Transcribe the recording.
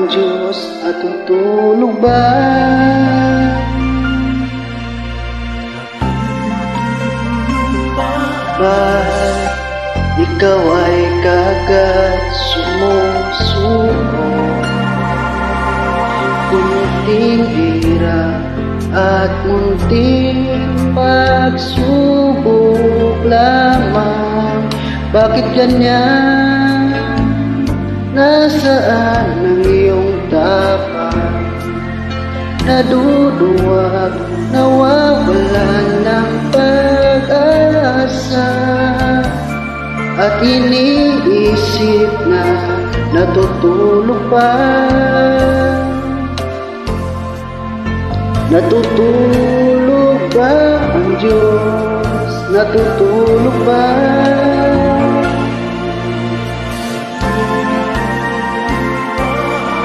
Diyos at tutulog ba? Ba't ikaw ay kagad sumusuko? Kunting hirap at munting pagsubok lamang. Bakit ganyan? Nasaan ang iyong tapang? Naduduwag, nawawalan ng pag-asa, at iniisip na natutulog pa. Natutulog ba ang Diyos? Natutulog ba?